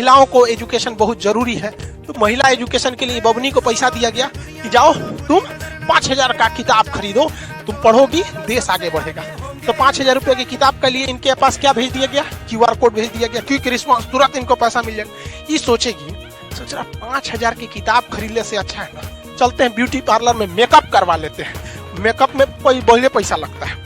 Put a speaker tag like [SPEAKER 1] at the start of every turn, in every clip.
[SPEAKER 1] महिलाओं को एजुकेशन बहुत जरूरी है, तो महिला एजुकेशन के लिए बबनी को पैसा दिया गया कि जाओ तुम 5,000 का किताब खरीदो, तुम पढ़ोगी देश आगे बढ़ेगा। तो 5,000 रुपए की किताब के लिए इनके पास क्या भेज दिया गया, QR कोड भेज दिया गया, क्विक रिस्पॉन्स, तुरंत इनको पैसा मिल जाएगा। ये सोचेगी, सोच रहा 5,000 की किताब खरीदने से अच्छा है ना चलते हैं ब्यूटी पार्लर में मेकअप करवा लेते हैं। मेकअप में बढ़िया पैसा लगता है,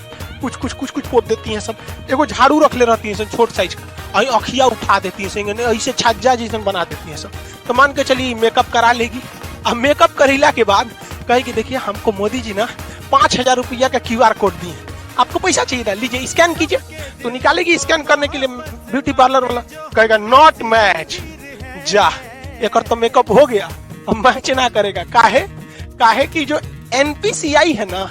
[SPEAKER 1] कुछ पोत देती हैं सब, एगो झाड़ू रख ले रहती है छोट साइज का, अखिया उठा देती है, ऐसे छज्जा जैसे बना देती है सब। तो मान के चलिए मेकअप करा लेगी। अब मेकअप करेला के बाद कहेगी देखिए हमको मोदी जी ना 5,000 रुपया का QR कोड दिए, आपको पैसा चाहिए था, लीजिए स्कैन कीजिए। तो निकालेगी स्कैन करने के लिए, ब्यूटी पार्लर वाला कहेगा नॉट मैच, जा एक तो मेकअप हो गया, अब मैच ना करेगा। काहे कि जो NPCI है ना,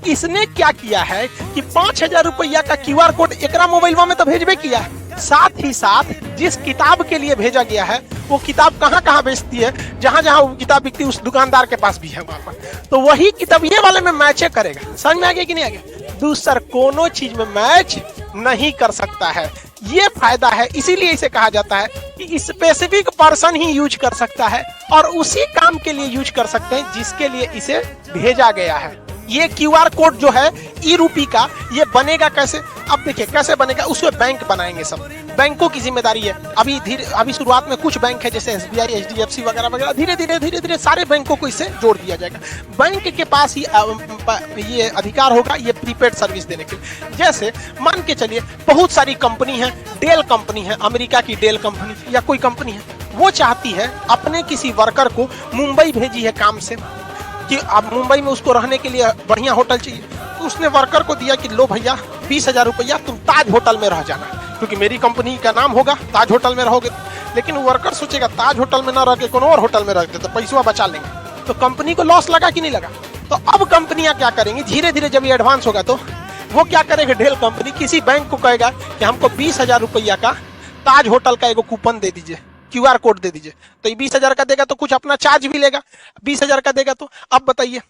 [SPEAKER 1] इसने क्या किया है कि 5,000 रुपया का QR कोड एकरा मोबाइल में तो भेजबे किया है, साथ ही साथ जिस किताब के लिए भेजा गया है वो किताब कहाँ बेचती है, जहां वो किताब बिकती है उस दुकानदार के पास भी है वहां पर, तो वही किताब ये वाले में मैच करेगा। समझ में आ गया कि नहीं आ गया? दूसरा कोनो चीज में मैच नहीं कर सकता है, ये फायदा है। इसीलिए इसे कहा जाता है कि स्पेसिफिक पर्सन ही यूज कर सकता है और उसी काम के लिए यूज कर सकते हैं जिसके लिए इसे भेजा गया है। ये QR कोड जो है ई-रूपी का, ये बनेगा कैसे? अब देखिए कैसे बनेगा, उसमें बैंक बनाएंगे, सब बैंकों की जिम्मेदारी है। अभी शुरुआत में कुछ बैंक है जैसे SBI, HDFC वगैरह वगैरह, धीरे धीरे सारे बैंकों को इससे जोड़ दिया जाएगा। बैंक के पास ही ये अधिकार होगा ये प्रीपेड सर्विस देने के लिए। जैसे मान के चलिए बहुत सारी कंपनी है, डेल कंपनी है, अमेरिका की डेल कंपनी या कोई कंपनी है, वो चाहती है अपने किसी वर्कर को मुंबई भेजी है काम से कि अब मुंबई में उसको रहने के लिए बढ़िया होटल चाहिए, तो उसने वर्कर को दिया कि लो भैया 20,000 रुपया तुम ताज होटल में रह जाना, क्योंकि मेरी कंपनी का नाम होगा, ताज होटल में रहोगे। लेकिन वर्कर सोचेगा ताज होटल में ना रह के कोनो और होटल में रहते तो पैसा बचा लेंगे, तो कंपनी को लॉस लगा कि नहीं लगा? तो अब कंपनियां क्या करेंगी, धीरे धीरे जब ये एडवांस होगा तो वो क्या करेगा, डेल कंपनी किसी बैंक को कहेगा कि हमको 20,000 रुपया का ताज होटल का एगो कूपन दे दीजिए, QR कोड दे दीजिए। तो ये 20,000 का देगा तो कुछ अपना चार्ज भी लेगा, 20,000 का देगा। तो अब बताइए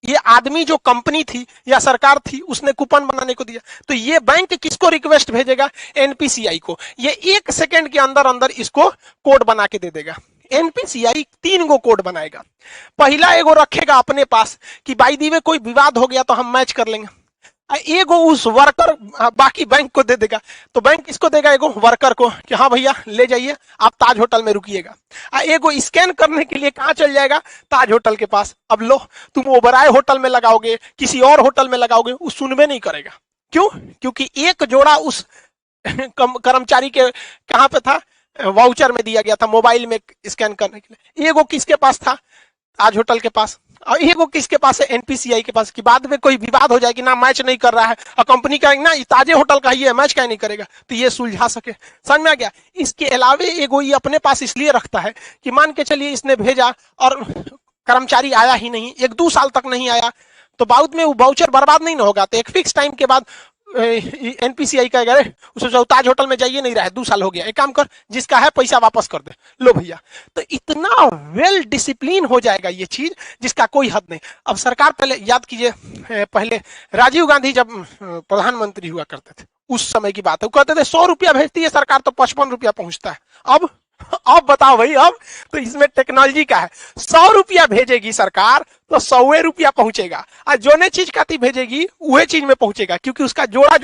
[SPEAKER 1] ये आदमी जो कंपनी थी या सरकार थी उसने कूपन बनाने को दिया, तो ये बैंक किसको रिक्वेस्ट भेजेगा, NPCI को। ये 1 सेकंड के अंदर इसको कोड बना के दे देगा। NPCI 3 गो कोड बनाएगा। पहला एगो रखेगा अपने पास कि बाई दी में कोई विवाद हो गया तो हम मैच कर लेंगे, एगो उस वर्कर बाकी बैंक को दे देगा। तो बैंक इसको देगा एगो वर्कर को कि हाँ भैया ले जाइए आप ताज होटल में रुकिएगा। एगो स्कैन करने के लिए कहाँ चल जाएगा, ताज होटल के पास। अब लो तुम ओबराय होटल में लगाओगे, किसी और होटल में लगाओगे, वो सुनबे नहीं करेगा। क्यों? क्योंकि एक जोड़ा उस कर्मचारी के कहाँ पे था, वाउचर में दिया गया था मोबाइल में स्कैन करने के लिए। एगो किसके पास था, ताज होटल के पास, और एगो किसके पास है, NPCI के पास। कि बाद में कोई विवाद हो जाए कि ना मैच नहीं कर रहा है और कंपनी का ना ताजे होटल का ही है, मैच क्या नहीं करेगा, तो ये सुलझा सके। समझ में आ गया? इसके अलावे एगो ये अपने पास इसलिए रखता है कि मान के चलिए इसने भेजा और कर्मचारी आया ही नहीं, 1-2 साल तक नहीं आया, तो बाद में वो वाउचर बर्बाद नहीं ना होगा। तो एक फिक्स टाइम के बाद NPCI कहेगा अरे उसे ताज होटल में जाइए, नहीं रहा है, 2 साल हो गया, एक काम कर जिसका है पैसा वापस कर दे, लो भैया। तो इतना वेल डिसिप्लिन हो जाएगा ये चीज जिसका कोई हद नहीं। अब सरकार पहले याद कीजिए, पहले राजीव गांधी जब प्रधानमंत्री हुआ करते थे उस समय की बात है, वो कहते थे 100 रुपया भेजती है सरकार तो 55 रुपया पहुंचता है। अब बताओ भाई, अब तो इसमें टेक्नोलॉजी का है, 100 रुपया भेजेगी सरकार तो 100 रुपया पहुंचेगा, और जो ने चीज काती भेजेगी वही चीज में पहुंचेगा, क्योंकि उसका जोड़ा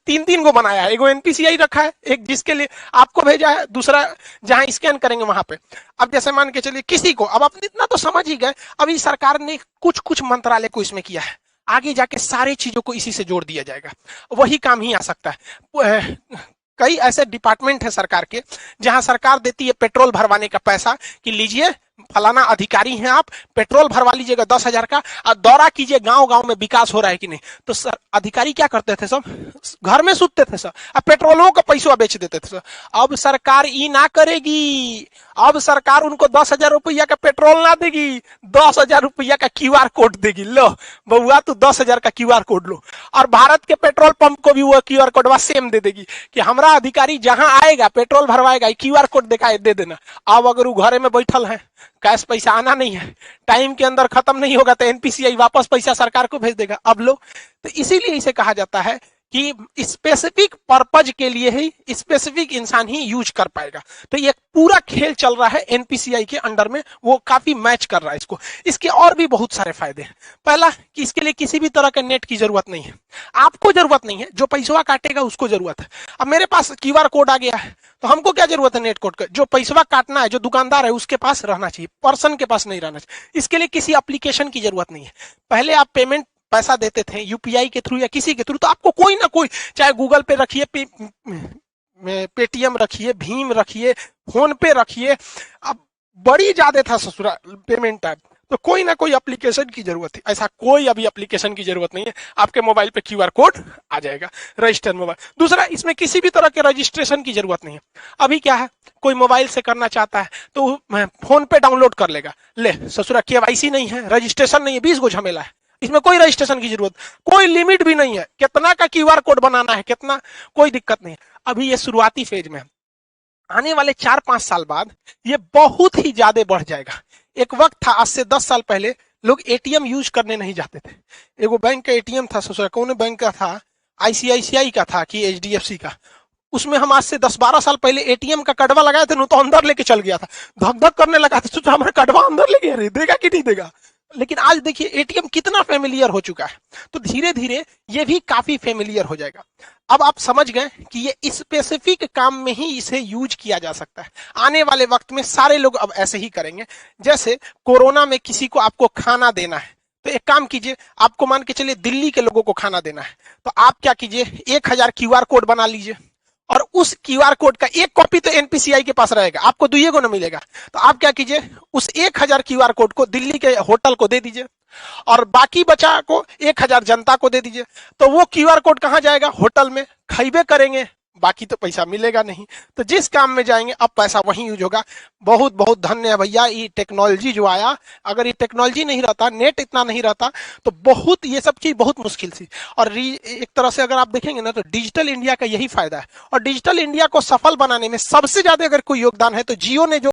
[SPEAKER 1] 3 गो बनाया है। एगो NPCI रखा है, एक जिसके लिए आपको भेजा है, दूसरा जहां स्कैन करेंगे वहां पे। अब जैसे मान के चलिए किसी को, अब आप इतना तो समझ ही गए, अभी सरकार ने कुछ मंत्रालय को इसमें किया है, आगे जाके सारी चीजों को इसी से जोड़ दिया जाएगा, वही काम ही आ सकता है। कई ऐसे डिपार्टमेंट है सरकार के जहां सरकार देती है पेट्रोल भरवाने का पैसा कि लीजिए फलाना अधिकारी हैं आप, पेट्रोल भरवा लीजिएगा 10,000 का और दौरा कीजिए गांव-गांव में विकास हो रहा है कि नहीं। तो सर अधिकारी क्या करते थे, सब घर में सुतते थे सर, अब पेट्रोलों का पैसा बेच देते थे सर। अब सरकार ई ना करेगी, अब सरकार उनको 10,000 रुपया का पेट्रोल ना देगी, 10,000 रुपया का QR कोड देगी। लो बउआ तू 10,000 का QR कोड लो, और भारत के पेट्रोल पंप को भी वो QR कोड सेम दे देगी कि हमारा अधिकारी जहां आएगा पेट्रोल भरवाएगा, QR कोड दिखाए दे देना। अब अगर वो घरे में बैठल है, कैश पैसा आना नहीं है, टाइम के अंदर खत्म नहीं होगा, तो NPCI वापस पैसा सरकार को भेज देगा। अब लो, तो इसीलिए इसे कहा जाता है कि स्पेसिफिक पर्पज के लिए ही स्पेसिफिक इंसान ही यूज कर पाएगा। तो ये पूरा खेल चल रहा है एनपीसीआई के अंडर में, वो काफी मैच कर रहा है इसको। इसके और भी बहुत सारे फायदे हैं। पहला कि इसके लिए किसी भी तरह के नेट की जरूरत नहीं है, आपको जरूरत नहीं है, जो पैसा काटेगा उसको जरूरत है। अब मेरे पास क्यूआर कोड आ गया है तो हमको क्या जरूरत है नेट कोड का, जो पैसा काटना है जो दुकानदार है उसके पास रहना चाहिए, पर्सन के पास नहीं रहना चाहिए। इसके लिए किसी एप्लीकेशन की जरूरत नहीं है। पहले आप पेमेंट पैसा देते थे यूपीआई के थ्रू या किसी के थ्रू, तो आपको कोई ना कोई, चाहे गूगल पे रखिए, पेटीएम रखिए, भीम रखिए, फोन पे रखिए, अब बड़ी ज्यादा था ससुरा पेमेंट ऐप, तो कोई ना कोई एप्लीकेशन की जरूरत है। ऐसा कोई अभी एप्लीकेशन की जरूरत नहीं है, आपके मोबाइल पे क्यूआर कोड आ जाएगा, रजिस्टर मोबाइल। दूसरा, इसमें किसी भी तरह के रजिस्ट्रेशन की जरूरत नहीं है। अभी क्या है, कोई मोबाइल से करना चाहता है तो फोन पे डाउनलोड कर लेगा, ले ससुरा केवाईसी नहीं है, रजिस्ट्रेशन नहीं है, 20 गो झमेला है, इसमें कोई रजिस्ट्रेशन की जरूरत, कोई लिमिट भी नहीं है, कितना का क्यूआर कोड बनाना है कितना, कोई दिक्कत नहीं है। अभी ये शुरुआती फेज में है, आने वाले 4-5 साल बाद ये बहुत ही ज्यादा बढ़ जाएगा। एक वक्त था, आज से 10 साल पहले लोग एटीएम यूज करने नहीं जाते थे। एगो बैंक का एटीएम था, ससुरा कौन बैंक का था, आईसीआईसीआई का था कि एचडीएफसी का, उसमें हम आज से 10-12 साल पहले एटीएम का कड़वा लगाए थे, तो अंदर लेके चल गया था, धक धक करने लगा था, सोचा हमारा कड़वा अंदर ले गया, देगा कि नहीं देगा। लेकिन आज देखिए एटीएम कितना फेमिलियर हो चुका है, तो धीरे धीरे ये भी काफी फेमिलियर हो जाएगा। अब आप समझ गए कि ये स्पेसिफिक काम में ही इसे यूज किया जा सकता है। आने वाले वक्त में सारे लोग अब ऐसे ही करेंगे। जैसे कोरोना में किसी को आपको खाना देना है, तो एक काम कीजिए, आपको मान के चलिए दिल्ली के लोगों को खाना देना है, तो आप क्या कीजिए, 1000 क्यूआर कोड बना लीजिए, और उस क्यूआर कोड का एक कॉपी तो एनपीसीआई के पास रहेगा, आपको दुइये को ना मिलेगा। तो आप क्या कीजिए, उस 1000 क्यूआर कोड को दिल्ली के होटल को दे दीजिए, और बाकी बचा को 1000 जनता को दे दीजिए। तो वो क्यूआर कोड कहां जाएगा, होटल में, खाइबे करेंगे, बाकी तो पैसा मिलेगा नहीं। तो जिस काम में जाएंगे अब पैसा वहीं यूज होगा। बहुत बहुत धन्य है भैया ये टेक्नोलॉजी जो आया, अगर ये टेक्नोलॉजी नहीं रहता, नेट इतना नहीं रहता, तो बहुत ये सब चीज बहुत मुश्किल थी। और एक तरह से अगर आप देखेंगे ना, तो डिजिटल इंडिया का यही फायदा है। और डिजिटल इंडिया को सफल बनाने में सबसे ज्यादा अगर कोई योगदान है तो जियो ने जो